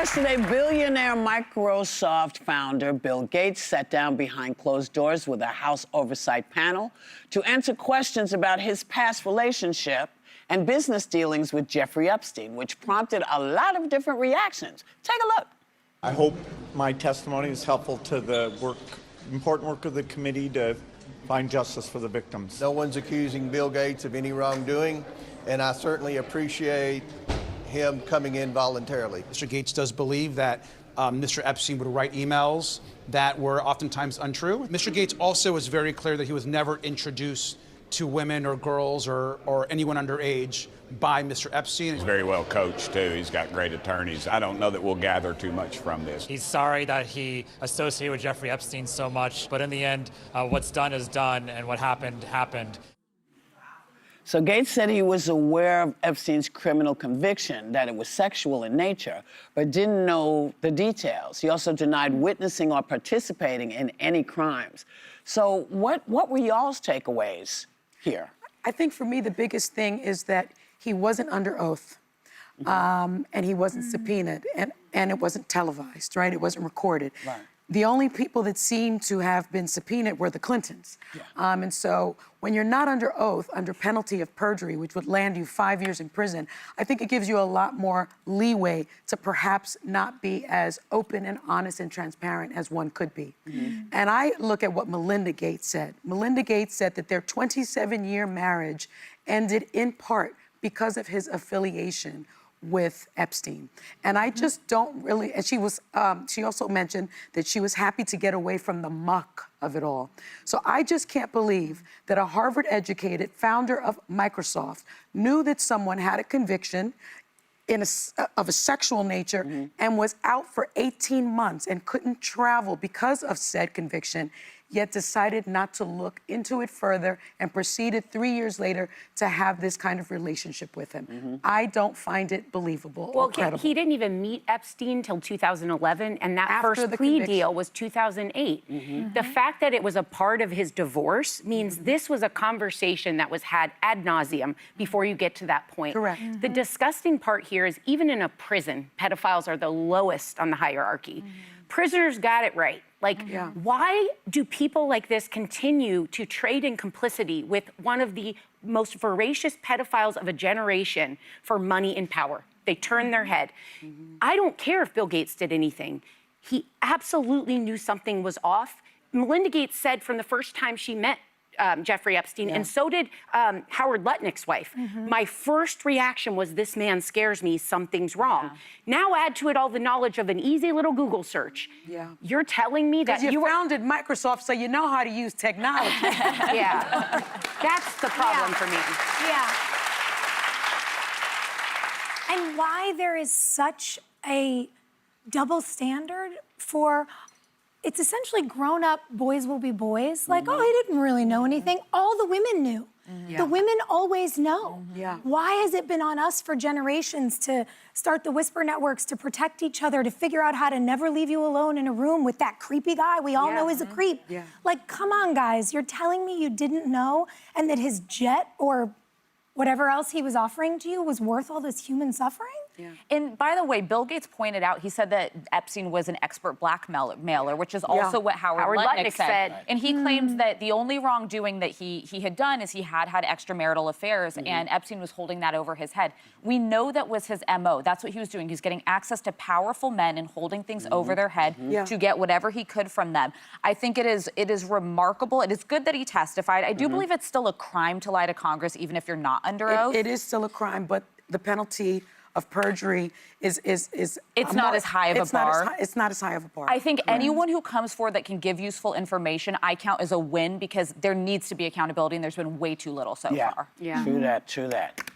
Yesterday, billionaire Microsoft founder Bill Gates sat down behind closed doors with a House Oversight panel to answer questions about his past relationship and business dealings with Jeffrey Epstein, which prompted a lot of different reactions. Take a look. I hope my testimony is helpful to the important work of the committee to find justice for the victims. No one's accusing Bill Gates of any wrongdoing, and I certainly appreciate him coming in voluntarily. Mr. Gates does believe that Mr. Epstein would write emails that were oftentimes untrue. Mr. Gates also was very clear that he was never introduced to women or girls or anyone underage by Mr. Epstein. He's very well coached, too. He's got great attorneys. I don't know that we'll gather too much from this. He's sorry that he associated with Jeffrey Epstein so much, but in the end, what's done is done, and what happened, happened. So Gates said he was aware of Epstein's criminal conviction, that it was sexual in nature, but didn't know the details. He also denied witnessing or participating in any crimes. So what were y'all's takeaways here? I think for me, the biggest thing is that he wasn't under oath, and he wasn't subpoenaed, and it wasn't televised, right? It wasn't recorded. Right. The only people that seem to have been subpoenaed were the Clintons. Yeah. And so when you're not under oath, under penalty of perjury, which would land you 5 years in prison, I think it gives you a lot more leeway to perhaps not be as open and honest and transparent as one could be. Mm-hmm. And I look at what Melinda Gates said. Melinda Gates said that their 27-year marriage ended in part because of his affiliation with Epstein. And I just don't really, and she also mentioned that she was happy to get away from the muck of it all. So I just can't believe that a Harvard-educated founder of Microsoft knew that someone had a conviction of a sexual nature and was out for 18 months and couldn't travel because of said conviction, yet decided not to look into it further and proceeded 3 years later to have this kind of relationship with him. I don't find it believable or credible. He didn't even meet Epstein till 2011, and that After first the plea conviction. deal was 2008. The fact that it was a part of his divorce means this was a conversation that was had ad nauseum before you get to that point. Correct. The disgusting part here is even in a prison, pedophiles are the lowest on the hierarchy. Prisoners got it right. Like, why do people like this continue to trade in complicity with one of the most voracious pedophiles of a generation for money and power? They turn their head. I don't care if Bill Gates did anything. He absolutely knew something was off. Melinda Gates said from the first time she met Jeffrey Epstein, and so did Howard Lutnick's wife. My first reaction was, this man scares me, something's wrong. Now add to it all the knowledge of an easy little Google search. You're telling me that you founded Microsoft, so you know how to use technology. That's the problem for me. And why there is such a double standard for, it's essentially grown-up boys will be boys. Like, oh, he didn't really know anything. All the women knew. The women always know. Why has it been on us for generations to start the whisper networks, to protect each other, to figure out how to never leave you alone in a room with that creepy guy we all know is a creep? Like, come on, guys. You're telling me you didn't know and that his jet or whatever else he was offering to you was worth all this human suffering? And by the way, Bill Gates pointed out, he said that Epstein was an expert blackmailer, which is also what Howard Lutnick said. And he claims that the only wrongdoing that he had done is he had extramarital affairs, and Epstein was holding that over his head. We know that was his MO. That's what he was doing. He was getting access to powerful men and holding things over their head to get whatever he could from them. I think it is remarkable. It is good that he testified. I do believe it's still a crime to lie to Congress, even if you're not under oath. It is still a crime, but the penalty of perjury is it's not as high of a bar. It's not as high of a bar. I think anyone who comes forward that can give useful information, I count as a win, because there needs to be accountability, and there's been way too little so far. True that, true that.